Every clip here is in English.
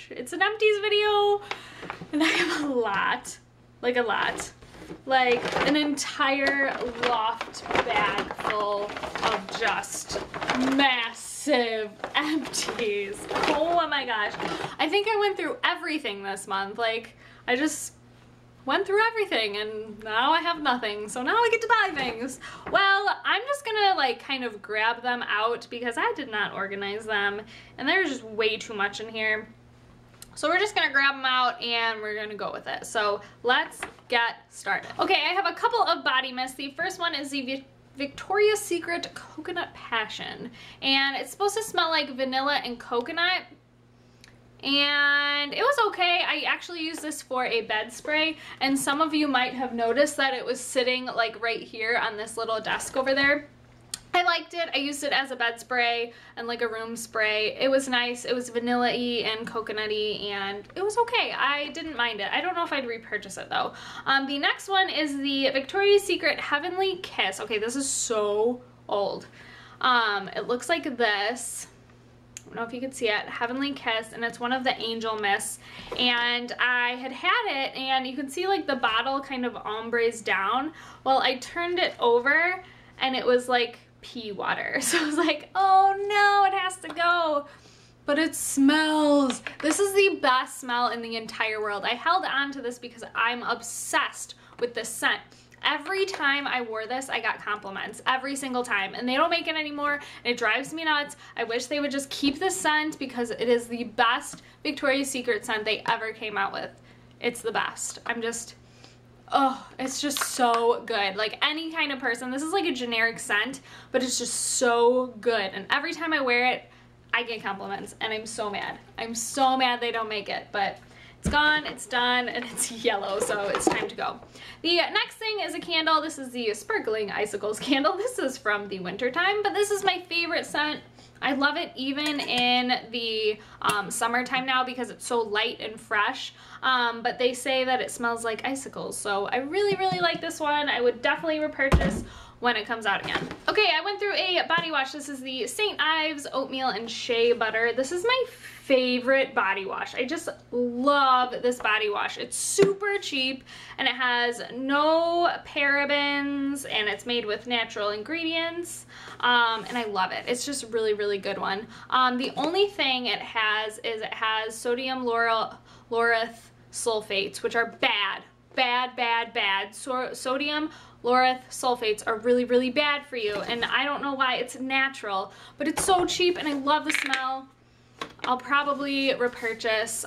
it's an Empties video, and I have a lot, like an entire LOFT bag full of just massive Empties. Oh my gosh. I think I went through everything this month. Like, I just went through everything and now I have nothing. So now I get to buy things. Well, I'm just gonna like kind of grab them out because I did not organize them and there's just way too much in here. So we're just gonna grab them out and we're gonna go with it. So let's get started. Okay, I have a couple of body mists. The first one is the Victoria's Secret Coconut Passion. And it's supposed to smell like vanilla and coconut. And it was okay. I actually used this for a bed spray. And some of you might have noticed that it was sitting like right here on this little desk over there. I liked it. I used it as a bed spray and like a room spray. It was nice. It was vanilla-y and coconut-y and it was okay. I didn't mind it. I don't know if I'd repurchase it though. The next one is the Victoria's Secret Heavenly Kiss. Okay, this is so old. It looks like this. I don't know if you can see it. Heavenly Kiss, and it's one of the angel mists. And I had it and you can see like the bottle kind of ombres down. Well, I turned it over and it was like pea water. So I was like, oh no, it has to go. But it smells. This is the best smell in the entire world. I held on to this because I'm obsessed with this scent. Every time I wore this, I got compliments. Every single time. And they don't make it anymore. And it drives me nuts. I wish they would just keep this scent because it is the best Victoria's Secret scent they ever came out with. It's the best. Oh, it's just so good. Like any kind of person, this is like a generic scent, but it's just so good. And every time I wear it, I get compliments and I'm so mad. I'm so mad they don't make it, but it's gone, it's done, and it's yellow, so it's time to go. The next thing is a candle. This is the Sparkling Icicles candle. This is from the winter time, but this is my favorite scent. I love it even in the summertime now because it's so light and fresh. But they say that it smells like icicles. So I really, really like this one. I would definitely repurchase when it comes out again. Okay, I went through a body wash. This is the St. Ives Oatmeal and Shea Butter. This is my favorite body wash. I just love this body wash. It's super cheap and it has no parabens and it's made with natural ingredients. And I love it. It's just really, really good one. The only thing it has is it has sodium lauryl sulfates, which are bad. Sodium lauryl sulfates are really, really bad for you. And I don't know why. It's natural, but it's so cheap and I love the smell. I'll probably repurchase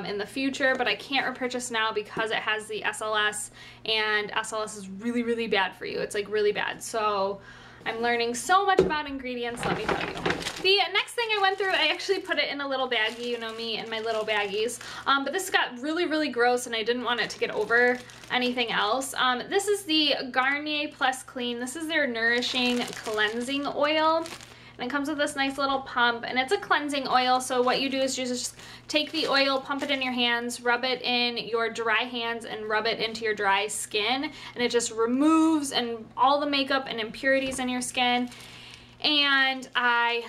in the future, but I can't repurchase now because it has the SLS, and SLS is really, really bad for you. It's like really bad. So I'm learning so much about ingredients, let me tell you. The next thing I went through, I actually put it in a little baggie, you know me and my little baggies, but this got really, really gross and I didn't want it to get over anything else. This is the Garnier Plus Clean. This is their Nourishing Cleansing Oil. And it comes with this nice little pump, and it's a cleansing oil, so what you do is just take the oil, pump it in your hands, rub it in your dry hands, and rub it into your dry skin, and it just removes and all the makeup and impurities in your skin. And I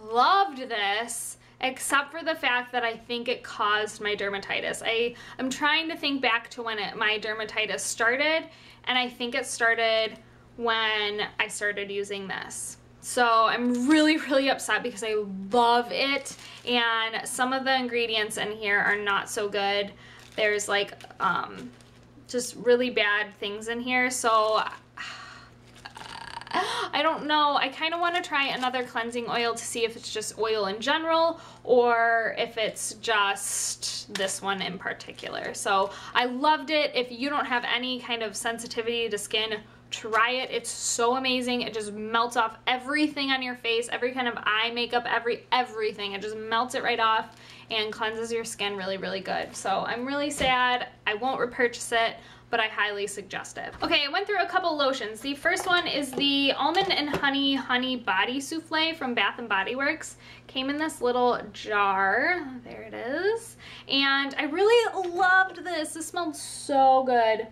loved this, except for the fact that I think it caused my dermatitis. I'm trying to think back to when my dermatitis started, and I think it started when I started using this. So I'm really, really upset because I love it, and some of the ingredients in here are not so good. There's like just really bad things in here, so I don't know. I kind of want to try another cleansing oil to see if it's just oil in general or if it's just this one in particular. So I loved it. If you don't have any kind of sensitivity to skin, try it. It's so amazing. It just melts off everything on your face, every kind of eye makeup, everything. It just melts it right off and cleanses your skin really, really good. So I'm really sad. I won't repurchase it, but I highly suggest it. Okay, I went through a couple lotions. The first one is the Almond and Honey Body Souffle from Bath & Body Works. Came in this little jar. There it is. And I really loved this. This smelled so good.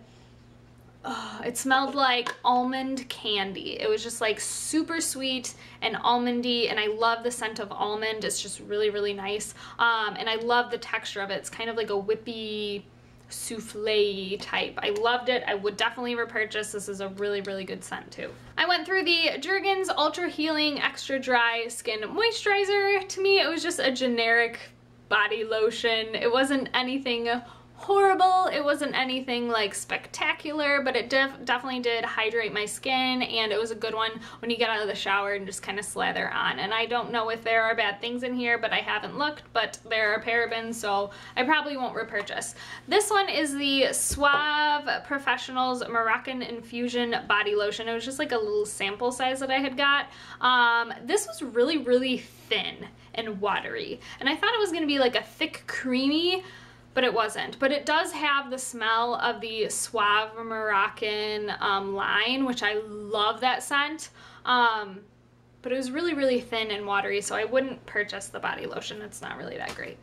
it smelled like almond candy. It was just like super sweet and almondy, and I love the scent of almond. It's just really, really nice. And I love the texture of it. It's kind of like a whippy souffle type. I loved it. I would definitely repurchase. This is a really, really good scent too. I went through the Jergens Ultra Healing Extra Dry Skin Moisturizer. To me, it was just a generic body lotion. It wasn't anything horrible. It wasn't anything like spectacular, but it definitely did hydrate my skin, and it was a good one when you get out of the shower and just kind of slather on. And I don't know if there are bad things in here, but I haven't looked, but there are parabens, so I probably won't repurchase. This one is the Suave Professionals Moroccan Infusion Body Lotion. It was just like a little sample size that I had got. This was really, really thin and watery, and I thought it was going to be like a thick, creamy, but it wasn't. But it does have the smell of the Suave Moroccan line, which I love that scent. But it was really, really thin and watery, so I wouldn't purchase the body lotion. It's not really that great.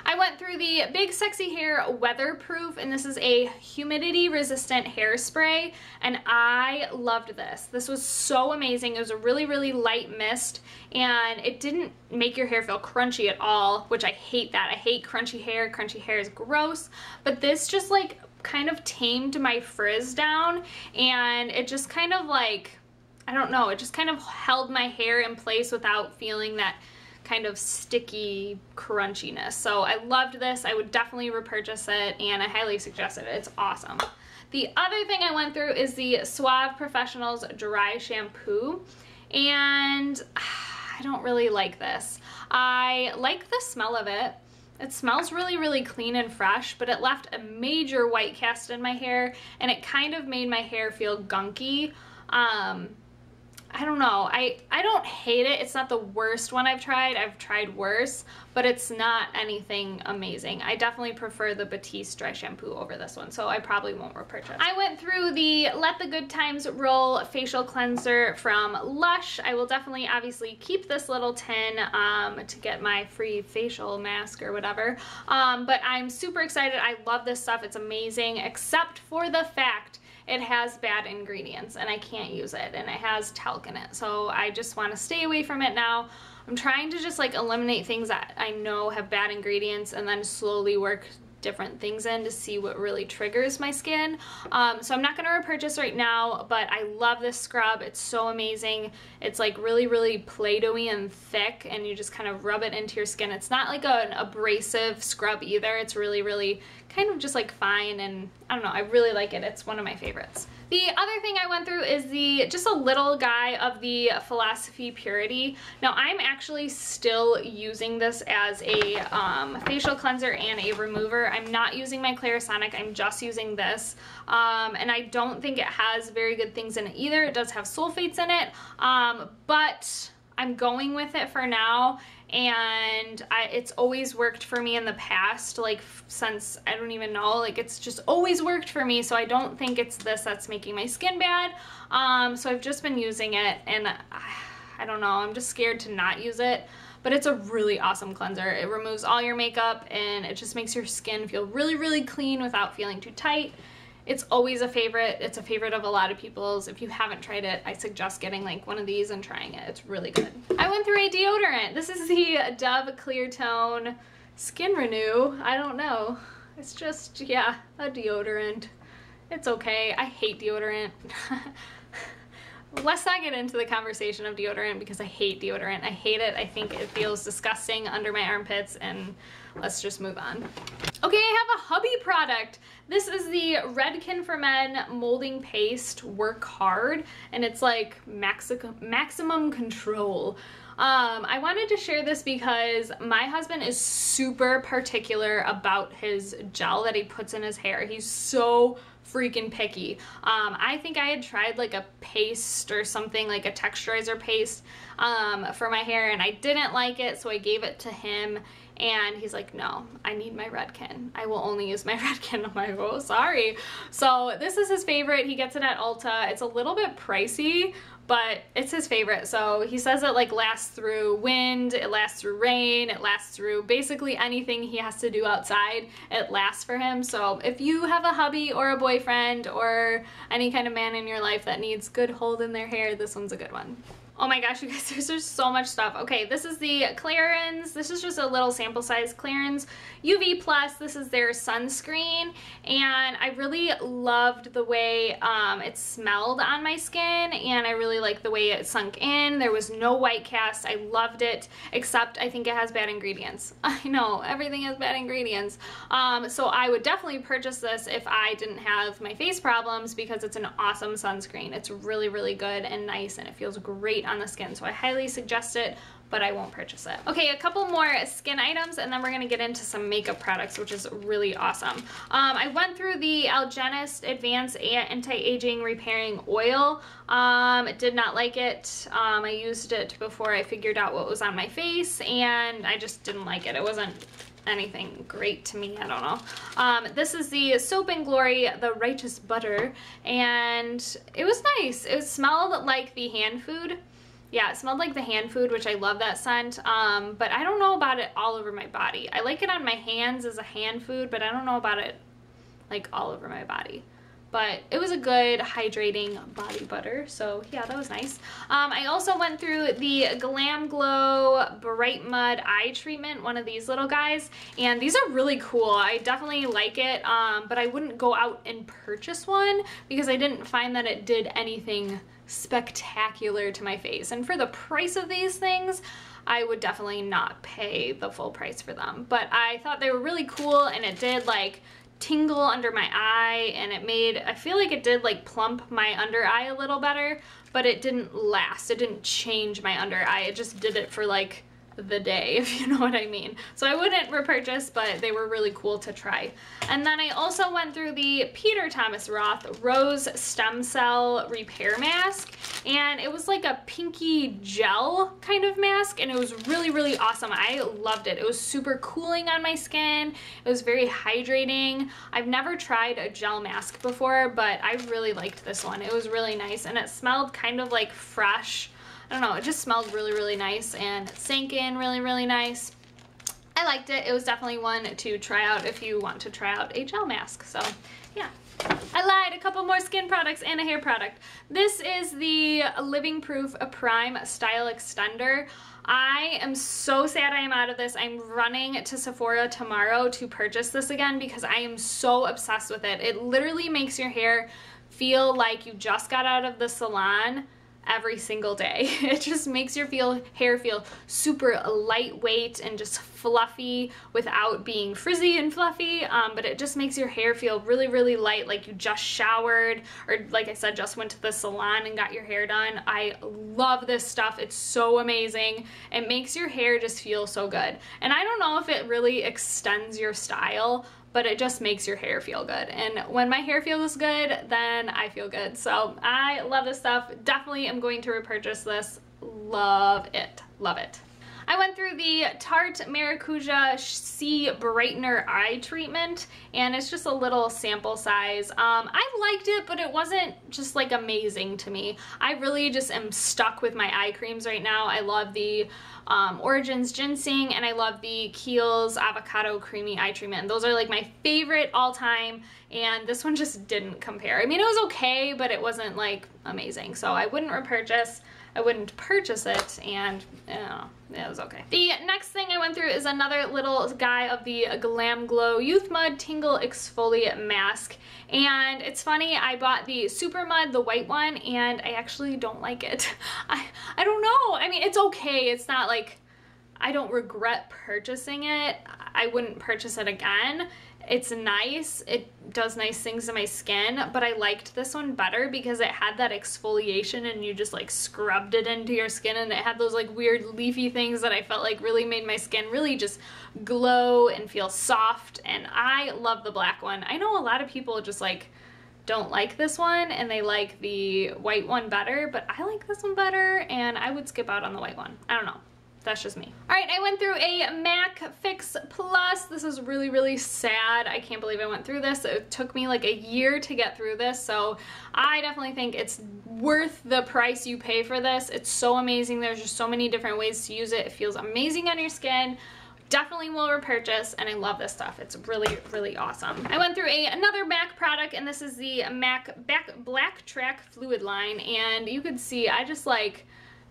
I went through the Big Sexy Hair Weatherproof, and this is a humidity resistant hairspray, and I loved this. This was so amazing. It was a really, really light mist, and it didn't make your hair feel crunchy at all, which I hate that. I hate crunchy hair. Crunchy hair is gross, but this just like kind of tamed my frizz down, and it just kind of like, I don't know, it just kind of held my hair in place without feeling that kind of sticky crunchiness. So I loved this. I would definitely repurchase it, and I highly suggest it. It's awesome. The other thing I went through is the Suave Professionals Dry Shampoo, and I don't really like this. I like the smell of it. It smells really, really clean and fresh, but it left a major white cast in my hair, and it kind of made my hair feel gunky. I don't know. I don't hate it. It's not the worst one I've tried worse, but it's not anything amazing. I definitely prefer the Batiste dry shampoo over this one, so I probably won't repurchase. I went through the Let the Good Times Roll facial cleanser from Lush. I will definitely obviously keep this little tin to get my free facial mask or whatever, but I'm super excited. I love this stuff. It's amazing, except for the fact it has bad ingredients and I can't use it, and it has talc in it, so I just want to stay away from it now. I'm trying to just like eliminate things that I know have bad ingredients and then slowly work different things in to see what really triggers my skin. So I'm not going to repurchase right now, but I love this scrub. It's so amazing. It's like really, really Play-Doh-y and thick, and you just kind of rub it into your skin. It's not like an abrasive scrub either. It's really, really kind of just like fine, and I don't know, I really like it. It's one of my favorites. The other thing I went through is just a little guy of the Philosophy Purity. Now I'm actually still using this as a facial cleanser and a remover. I'm not using my Clarisonic, I'm just using this. And I don't think it has very good things in it either. It does have sulfates in it, but I'm going with it for now, and it's always worked for me in the past, like since, I don't even know, like it's just always worked for me, so I don't think it's this that's making my skin bad. So I've just been using it, and I don't know, I'm just scared to not use it, but it's a really awesome cleanser. It removes all your makeup, and it just makes your skin feel really, really clean without feeling too tight. It's always a favorite. It's a favorite of a lot of people's. If you haven't tried it, I suggest getting like one of these and trying it. It's really good. I went through a deodorant. This is the Dove Clear Tone Skin Renew. I don't know. It's just, yeah, a deodorant. It's okay. I hate deodorant. Let's not get into the conversation of deodorant because I hate deodorant. I hate it. I think it feels disgusting under my armpits, and let's just move on. Okay, I have a hubby product. This is the Redken for Men Molding Paste Work Hard, and it's like maximum control. I wanted to share this because my husband is super particular about his gel that he puts in his hair. He's so freaking picky. I think I had tried like a paste or something, like a texturizer paste for my hair, and I didn't like it, so I gave it to him, and he's like, no, I need my Redken. I will only use my Redken. I'm like, oh, sorry. So this is his favorite. He gets it at Ulta. It's a little bit pricey, but it's his favorite. So he says it like lasts through wind, it lasts through rain, it lasts through basically anything he has to do outside, it lasts for him. So if you have a hubby or a boyfriend or any kind of man in your life that needs good hold in their hair, this one's a good one. Oh my gosh, you guys, there's just so much stuff. Okay, this is the Clarins. This is just a little sample size Clarins UV Plus. This is their sunscreen, and I really loved the way it smelled on my skin, and I really liked the way it sunk in. There was no white cast. I loved it, except I think it has bad ingredients. I know, everything has bad ingredients. So I would definitely purchase this if I didn't have my face problems, because it's an awesome sunscreen. It's really, really good and nice, and it feels great on the skin, so I highly suggest it, but I won't purchase it. Okay, a couple more skin items, and then we're gonna get into some makeup products, which is really awesome. I went through the Algenist Advanced Anti-Aging Repairing Oil. Did not like it. I used it before I figured out what was on my face, and I just didn't like it. It wasn't anything great to me, I don't know. This is the Soap and Glory, the Righteous Butter, and it was nice. It smelled like the hand food. Yeah, it smelled like the hand food, which I love that scent, but I don't know about it all over my body. I like it on my hands as a hand food, but I don't know about it like all over my body. But it was a good hydrating body butter, so yeah, that was nice. I also went through the Glam Glow Bright Mud Eye Treatment, one of these little guys, and these are really cool. I definitely like it, but I wouldn't go out and purchase one because I didn't find that it did anything spectacular to my face. And for the price of these things, I would definitely not pay the full price for them. But I thought they were really cool, and it did like tingle under my eye, and it made, I feel like it did like plump my under eye a little better, but it didn't last. It didn't change my under eye. It just did it for like the day, if you know what I mean. So I wouldn't repurchase, but they were really cool to try. And then I also went through the Peter Thomas Roth Rose Stem Cell Repair Mask, and it was like a pinky gel kind of mask, and it was really, really awesome. I loved it. It was super cooling on my skin. It was very hydrating. I've never tried a gel mask before, but I really liked this one. It was really nice, and it smelled kind of like fresh. I don't know, it just smelled really, really nice, and it sank in really, really nice. I liked it. It was definitely one to try out if you want to try out a gel mask. So yeah, I lied, a couple more skin products and a hair product. This is the Living Proof Prime Style Extender. I am so sad I am out of this. I'm running to Sephora tomorrow to purchase this again because I am so obsessed with it. It literally makes your hair feel like you just got out of the salon every single day. It just makes your hair feel super lightweight and just fluffy without being frizzy and fluffy, but it just makes your hair feel really, really light, like you just showered, or like I said, just went to the salon and got your hair done. I love this stuff. It's so amazing. It makes your hair just feel so good. And I don't know if it really extends your style, but it just makes your hair feel good. And when my hair feels good, then I feel good. So I love this stuff. Definitely am going to repurchase this. Love it. Love it. I went through the Tarte Maracuja Sea Brightener Eye Treatment, and it's just a little sample size. I liked it, but it wasn't just like amazing to me. I really just am stuck with my eye creams right now. I love the Origins Ginseng, and I love the Kiehl's Avocado Creamy Eye Treatment. And those are like my favorite all time, and this one just didn't compare. I mean, it was okay, but it wasn't like amazing. So I wouldn't repurchase. I wouldn't purchase it, and it was okay. The next thing I went through is another little guy of the Glam Glow Youth Mud Tingle Exfoliate Mask. And it's funny, I bought the Super Mud, the white one, and I actually don't like it. I don't know. I mean, it's okay. It's not like, I don't regret purchasing it. I wouldn't purchase it again. It's nice. It does nice things to my skin, but I liked this one better because it had that exfoliation and you just like scrubbed it into your skin, and it had those like weird leafy things that I felt like really made my skin really just glow and feel soft, and I love the black one. I know a lot of people just like don't like this one and they like the white one better, but I like this one better, and I would skip out on the white one. I don't know. that's just me. All right, I went through a MAC Fix Plus. This is really, really sad. I can't believe I went through this. It took me like a year to get through this, so I definitely think it's worth the price you pay for this. It's so amazing. There's just so many different ways to use it. It feels amazing on your skin. Definitely will repurchase, and I love this stuff. It's really, really awesome. I went through another MAC product, and this is the MAC Black Track Fluid line, and you could see I just like,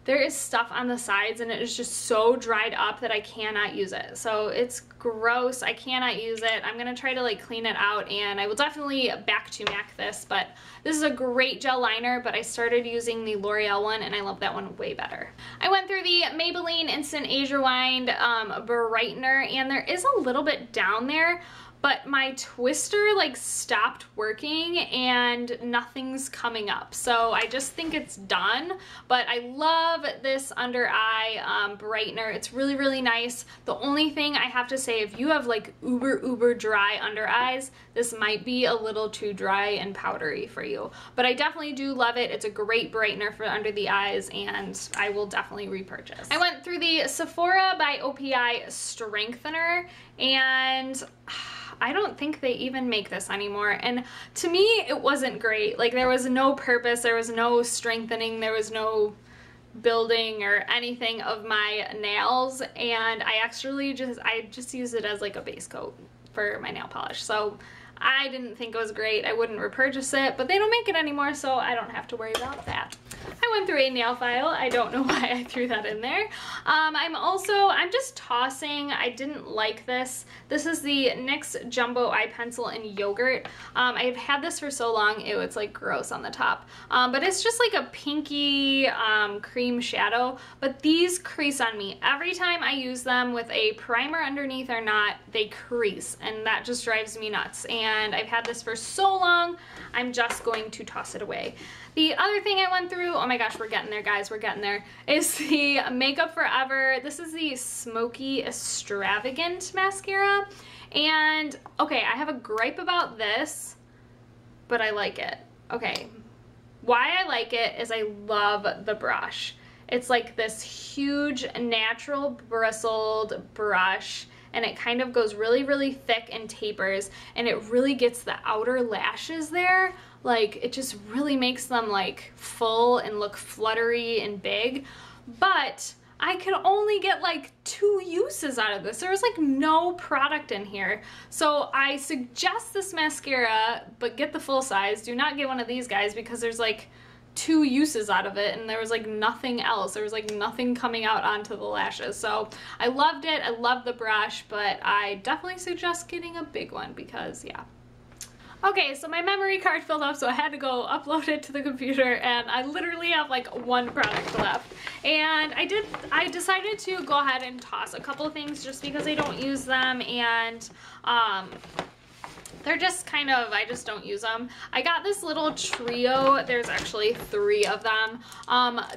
there is stuff on the sides and it is just so dried up that I cannot use it. So it's gross. I cannot use it. I'm gonna try to like clean it out, and I will definitely back to MAC this, but this is a great gel liner, but I started using the L'Oreal one and I love that one way better. I went through the Maybelline Instant Age Rewind brightener, and there is a little bit down there, but my twister like stopped working and nothing's coming up. So I just think it's done, but I love this under eye brightener. It's really, really nice. The only thing I have to say, if you have like uber dry under eyes, this might be a little too dry and powdery for you, but I definitely do love it. It's a great brightener for under the eyes, and I will definitely repurchase. I went through the Sephora by OPI strengthener, and I don't think they even make this anymore, and to me it wasn't great. Like, there was no purpose, there was no strengthening, there was no building or anything of my nails, and I just used it as like a base coat for my nail polish. So I didn't think it was great. I wouldn't repurchase it, but they don't make it anymore, so I don't have to worry about that. I went through a nail file. I don't know why I threw that in there. I'm just tossing. I didn't like this. This is the NYX Jumbo Eye Pencil in Yogurt. I've had this for so long, it's like gross on the top. But it's just like a pinky cream shadow, but these crease on me. Every time I use them with a primer underneath or not, they crease, and that just drives me nuts. And I've had this for so long, I'm just going to toss it away. The other thing I went through, oh my gosh, we're getting there, guys, we're getting there, is the Makeup Forever. This is the Smoky Extravagant mascara. And, okay, I have a gripe about this, but I like it. Okay, why I like it is I love the brush. It's like this huge natural bristled brush, and it kind of goes really, really thick and tapers, and it really gets the outer lashes there. Like, it just really makes them like full and look fluttery and big. But I could only get like 2 uses out of this. There was like no product in here. So I suggest this mascara, but get the full size. Do not get one of these guys, because there's like 2 uses out of it, and there was like nothing else. There was like nothing coming out onto the lashes. So I loved it. I love the brush, but I definitely suggest getting a big one, because yeah. Okay, so my memory card filled up, so I had to go upload it to the computer, and I literally have like 1 product left. And I decided to go ahead and toss a couple of things just because I don't use them, and they're just kind of, I just don't use them. I got this little trio, there's actually 3 of them,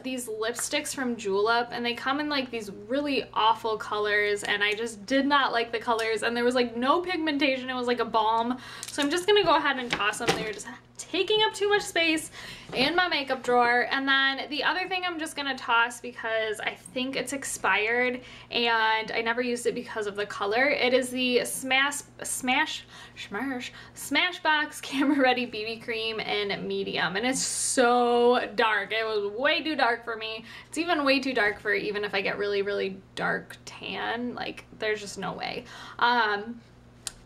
these lipsticks from Julep, and they come in like these really awful colors, and I just did not like the colors, and there was like no pigmentation. It was like a balm. So I'm just gonna go ahead and toss them. They were just taking up too much space in my makeup drawer. And then the other thing I'm just gonna toss because I think it's expired and I never used it because of the color. It is the Smashbox Camera Ready BB Cream in medium, and it's so dark. It was way too dark for me. It's even way too dark for even if I get really, really dark tan. Like, there's just no way.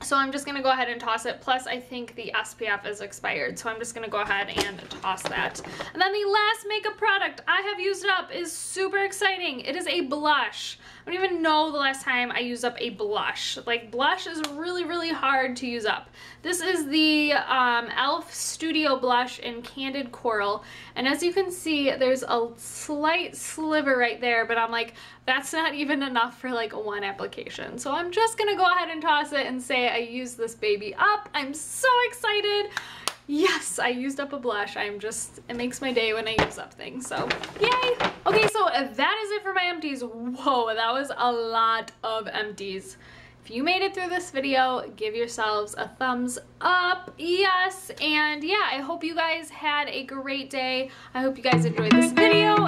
So I'm just gonna go ahead and toss it. Plus, I think the SPF is expired, so I'm just gonna go ahead and toss that. And then the last makeup product I have used up is super exciting. It is a blush. I don't even know the last time I used up a blush. Like, blush is really, really hard to use up. This is the e.l.f. Studio Blush in Candid Coral, and as you can see, there's a slight sliver right there, but I'm like, that's not even enough for like 1 application. So I'm just gonna go ahead and toss it and say I used this baby up. I'm so excited. Yes, I used up a blush. It makes my day when I use up things, so yay! Okay, so that is it for my empties. Whoa, that was a lot of empties. If you made it through this video, give yourselves a thumbs up, yes, and yeah, I hope you guys had a great day. I hope you guys enjoyed this video.